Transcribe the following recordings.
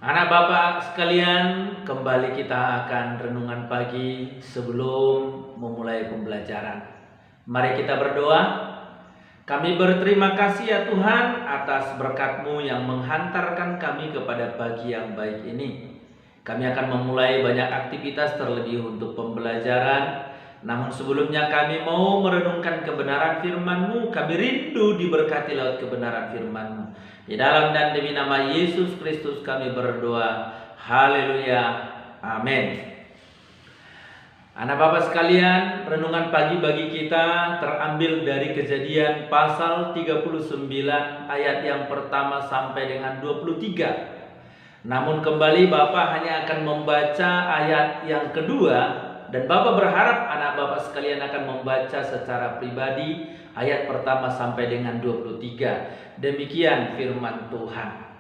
Anak Bapak sekalian, kembali kita akan renungan pagi sebelum memulai pembelajaran. Mari kita berdoa. Kami berterima kasih ya Tuhan atas berkat-Mu yang menghantarkan kami kepada pagi yang baik ini. Kami akan memulai banyak aktivitas terlebih untuk pembelajaran. Namun sebelumnya kami mau merenungkan kebenaran firman-Mu. Kami rindu diberkati lewat kebenaran firman-Mu. Di dalam dan demi nama Yesus Kristus kami berdoa. Haleluya. Amin. Anak Bapak sekalian, renungan pagi bagi kita terambil dari Kejadian pasal 39 ayat yang pertama sampai dengan 23. Namun kembali Bapak hanya akan membaca ayat yang kedua, dan Bapak berharap anak Bapak sekalian akan membaca secara pribadi ayat pertama sampai dengan 23. Demikian firman Tuhan.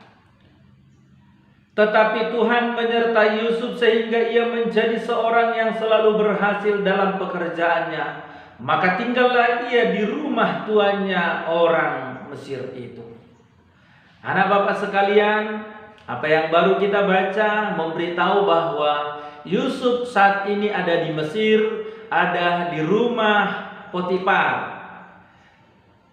Tetapi Tuhan menyertai Yusuf sehingga ia menjadi seorang yang selalu berhasil dalam pekerjaannya. Maka tinggallah ia di rumah tuannya orang Mesir itu. Anak Bapak sekalian, apa yang baru kita baca memberitahu bahwa Yusuf saat ini ada di Mesir, ada di rumah Potifar.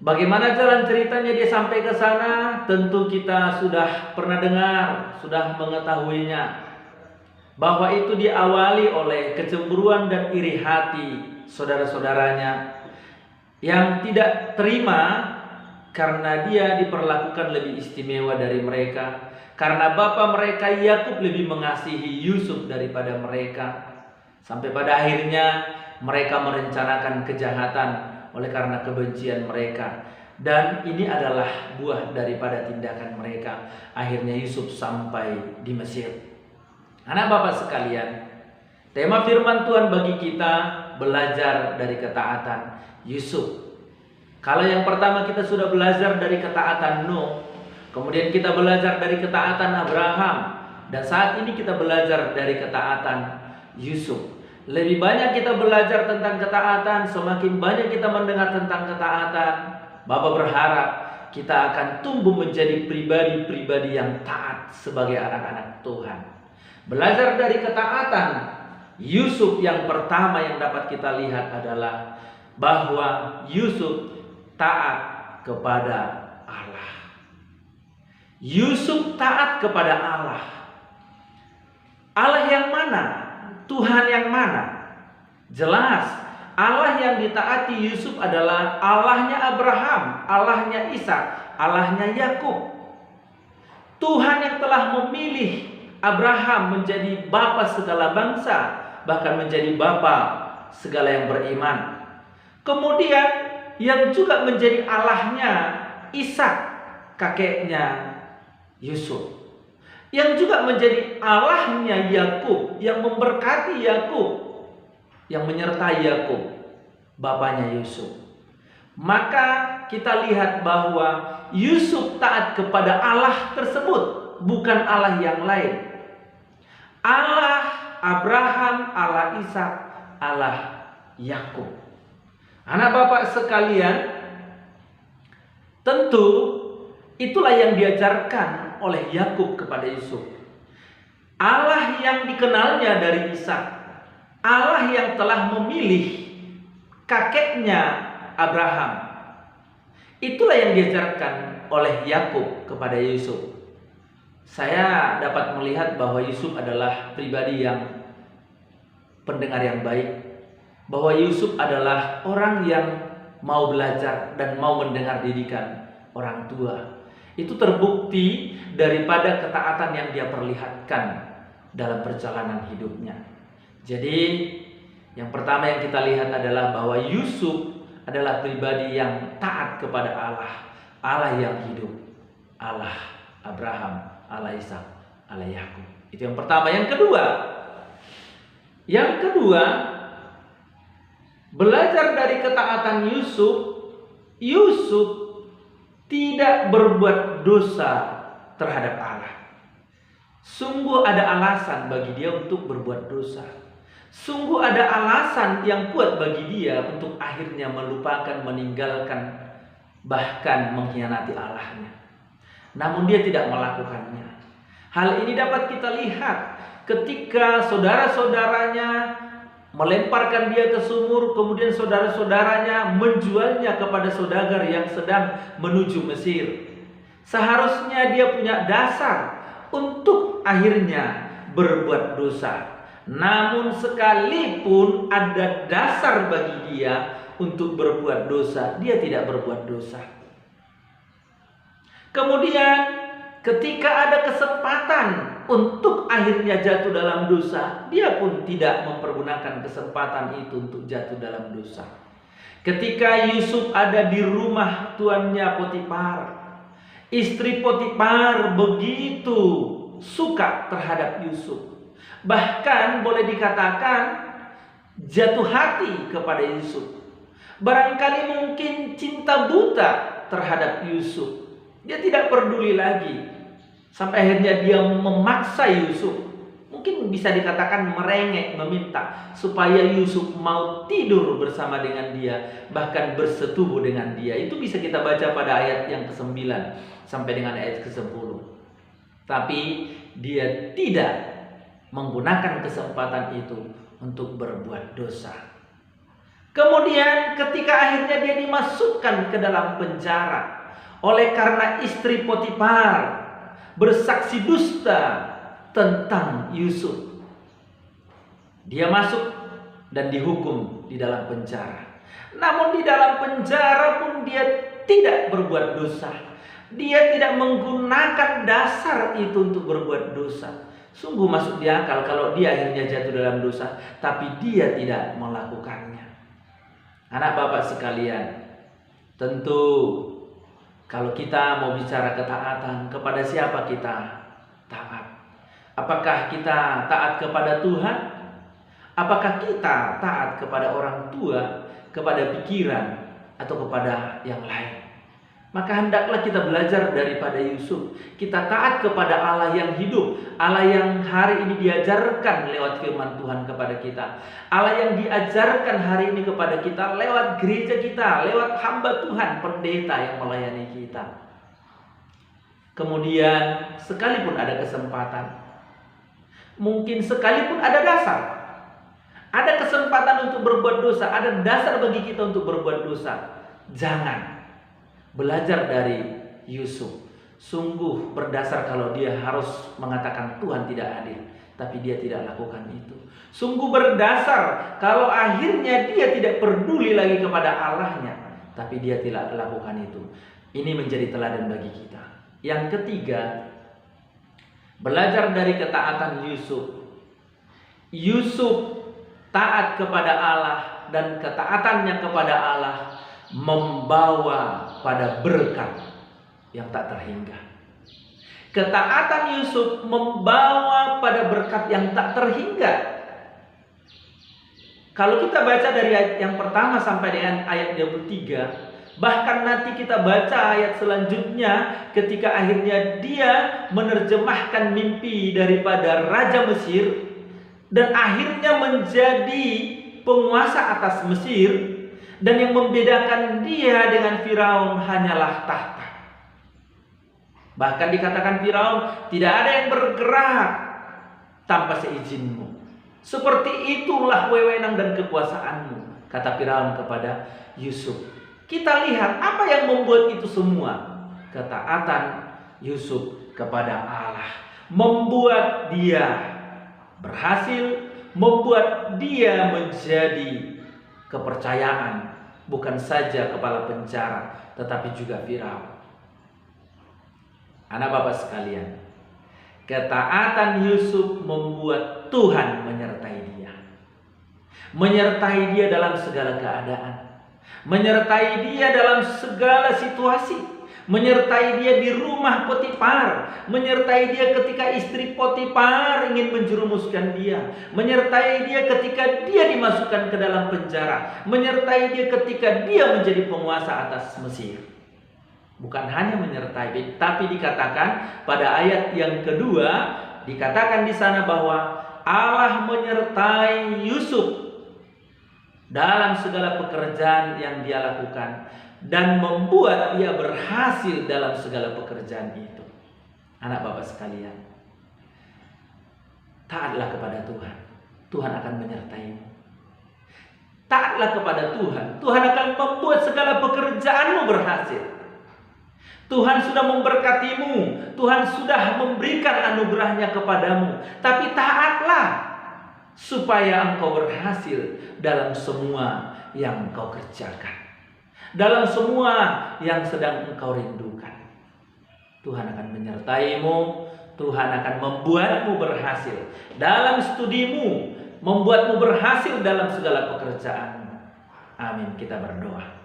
Bagaimana jalan ceritanya dia sampai ke sana? Tentu kita sudah pernah dengar, sudah mengetahuinya. Bahwa itu diawali oleh kecemburuan dan iri hati saudara-saudaranya yang tidak terima karena dia diperlakukan lebih istimewa dari mereka. Karena bapak mereka Yakub lebih mengasihi Yusuf daripada mereka. Sampai pada akhirnya mereka merencanakan kejahatan oleh karena kebencian mereka. Dan ini adalah buah daripada tindakan mereka. Akhirnya Yusuf sampai di Mesir. Anak Bapak sekalian, tema firman Tuhan bagi kita belajar dari ketaatan Yusuf. Kalau yang pertama kita sudah belajar dari ketaatan Nuh, kemudian kita belajar dari ketaatan Abraham, dan saat ini kita belajar dari ketaatan Yusuf. Lebih banyak kita belajar tentang ketaatan, semakin banyak kita mendengar tentang ketaatan, Bapak berharap kita akan tumbuh menjadi pribadi-pribadi yang taat sebagai anak-anak Tuhan. Belajar dari ketaatan Yusuf, yang pertama yang dapat kita lihat adalah bahwa Yusuf taat kepada Allah. Yusuf taat kepada Allah. Allah yang mana? Tuhan yang mana? Jelas Allah yang ditaati Yusuf adalah Allahnya Abraham, Allahnya Ishak, Allahnya Yakub. Tuhan yang telah memilih Abraham menjadi bapa segala bangsa, bahkan menjadi bapa segala yang beriman. Kemudian yang juga menjadi Allahnya Ishak, kakeknya Yusuf. Yang juga menjadi Allahnya Yakub, yang memberkati Yakub, yang menyertai Yakub, bapaknya Yusuf. Maka kita lihat bahwa Yusuf taat kepada Allah tersebut, bukan Allah yang lain. Allah Abraham, Allah Ishak, Allah Yakub. Anak Bapak sekalian, tentu itulah yang diajarkan oleh Yakub kepada Yusuf. Allah yang dikenalnya dari Ishak, Allah yang telah memilih kakeknya Abraham. Itulah yang diajarkan oleh Yakub kepada Yusuf. Saya dapat melihat bahwa Yusuf adalah pribadi yang pendengar yang baik, bahwa Yusuf adalah orang yang mau belajar dan mau mendengar didikan orang tua. Itu terbukti daripada ketaatan yang dia perlihatkan dalam perjalanan hidupnya. Jadi yang pertama yang kita lihat adalah bahwa Yusuf adalah pribadi yang taat kepada Allah, Allah yang hidup, Allah Abraham, Allah Ishak, Allah Yakub. Itu yang pertama. Yang kedua, belajar dari ketaatan Yusuf. Yusuf tidak berbuat dosa terhadap Allah. Sungguh ada alasan bagi dia untuk berbuat dosa. Sungguh ada alasan yang kuat bagi dia untuk akhirnya melupakan, meninggalkan, bahkan mengkhianati Allahnya. Namun dia tidak melakukannya. Hal ini dapat kita lihat ketika saudara-saudaranya melemparkan dia ke sumur, kemudian saudara-saudaranya menjualnya kepada saudagar yang sedang menuju Mesir. Seharusnya dia punya dasar untuk akhirnya berbuat dosa. Namun sekalipun ada dasar bagi dia untuk berbuat dosa, dia tidak berbuat dosa. Kemudian ketika ada kesempatan untuk akhirnya jatuh dalam dosa, dia pun tidak mempergunakan kesempatan itu untuk jatuh dalam dosa. Ketika Yusuf ada di rumah tuannya Potifar, istri Potifar begitu suka terhadap Yusuf. Bahkan boleh dikatakan jatuh hati kepada Yusuf. Barangkali mungkin cinta buta terhadap Yusuf. Dia tidak peduli lagi. Sampai akhirnya dia memaksa Yusuf. Mungkin bisa dikatakan merengek, meminta supaya Yusuf mau tidur bersama dengan dia, bahkan bersetubuh dengan dia. Itu bisa kita baca pada ayat yang ke-9 sampai dengan ayat ke-10. Tapi dia tidak menggunakan kesempatan itu untuk berbuat dosa. Kemudian ketika akhirnya dia dimasukkan ke dalam penjara oleh karena istri Potifar bersaksi dusta tentang Yusuf, dia masuk dan dihukum di dalam penjara. Namun di dalam penjara pun dia tidak berbuat dosa. Dia tidak menggunakan dasar itu untuk berbuat dosa. Sungguh masuk di akal kalau dia akhirnya jatuh dalam dosa, tapi dia tidak melakukannya. Anak Bapak sekalian, tentu kalau kita mau bicara ketaatan, kepada siapa kita taat? Apakah kita taat kepada Tuhan? Apakah kita taat kepada orang tua, kepada pikiran, atau kepada yang lain? Maka hendaklah kita belajar daripada Yusuf. Kita taat kepada Allah yang hidup, Allah yang hari ini diajarkan lewat firman Tuhan kepada kita, Allah yang diajarkan hari ini kepada kita lewat gereja kita, lewat hamba Tuhan, pendeta yang melayani kita. Kemudian sekalipun ada kesempatan, mungkin sekalipun ada dasar, ada kesempatan untuk berbuat dosa, ada dasar bagi kita untuk berbuat dosa, jangan belajar dari Yusuf. Sungguh berdasar kalau dia harus mengatakan Tuhan tidak adil, tapi dia tidak lakukan itu. Sungguh berdasar kalau akhirnya dia tidak peduli lagi kepada Allahnya, tapi dia tidak lakukan itu. Ini menjadi teladan bagi kita. Yang ketiga, belajar dari ketaatan Yusuf. Yusuf taat kepada Allah, dan ketaatannya kepada Allah membawa pada berkat yang tak terhingga. Ketaatan Yusuf membawa pada berkat yang tak terhingga. Kalau kita baca dari ayat yang pertama sampai dengan ayat 23, bahkan nanti kita baca ayat selanjutnya ketika akhirnya dia menerjemahkan mimpi daripada Raja Mesir dan akhirnya menjadi penguasa atas Mesir. Dan yang membedakan dia dengan Firaun hanyalah tahta. Bahkan dikatakan Firaun, tidak ada yang bergerak tanpa seizinmu. Seperti itulah wewenang dan kekuasaanmu, kata Firaun kepada Yusuf. Kita lihat apa yang membuat itu semua. Ketaatan Yusuf kepada Allah membuat dia berhasil, membuat dia menjadi kepercayaan bukan saja kepala penjara, tetapi juga Firaun. Anak Bapak sekalian, ketaatan Yusuf membuat Tuhan menyertai dia. Menyertai dia dalam segala keadaan, menyertai dia dalam segala situasi, menyertai dia di rumah Potifar, menyertai dia ketika istri Potifar ingin menjerumuskan dia, menyertai dia ketika dia dimasukkan ke dalam penjara, menyertai dia ketika dia menjadi penguasa atas Mesir. Bukan hanya menyertai, tapi dikatakan pada ayat yang kedua, dikatakan di sana bahwa Allah menyertai Yusuf dalam segala pekerjaan yang dia lakukan dan membuat dia berhasil dalam segala pekerjaan itu. Anak Bapak sekalian, Taatlah kepada Tuhan. Tuhan akan menyertaimu. Taatlah kepada Tuhan. Tuhan akan membuat segala pekerjaanmu berhasil. Tuhan sudah memberkatimu. Tuhan sudah memberikan anugerahnya kepadamu. Tapi taatlah supaya engkau berhasil dalam semua yang engkau kerjakan. Dalam semua yang sedang engkau rindukan. Tuhan akan menyertaimu. Tuhan akan membuatmu berhasil dalam studimu, membuatmu berhasil dalam segala pekerjaanmu. Amin. Kita berdoa.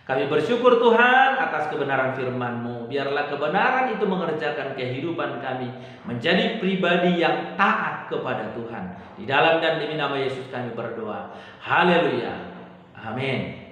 Kami bersyukur Tuhan atas kebenaran firman-Mu. Biarlah kebenaran itu mengerjakan kehidupan kami menjadi pribadi yang taat kepada Tuhan. Di dalam dan demi nama Yesus kami berdoa. Haleluya. Amin.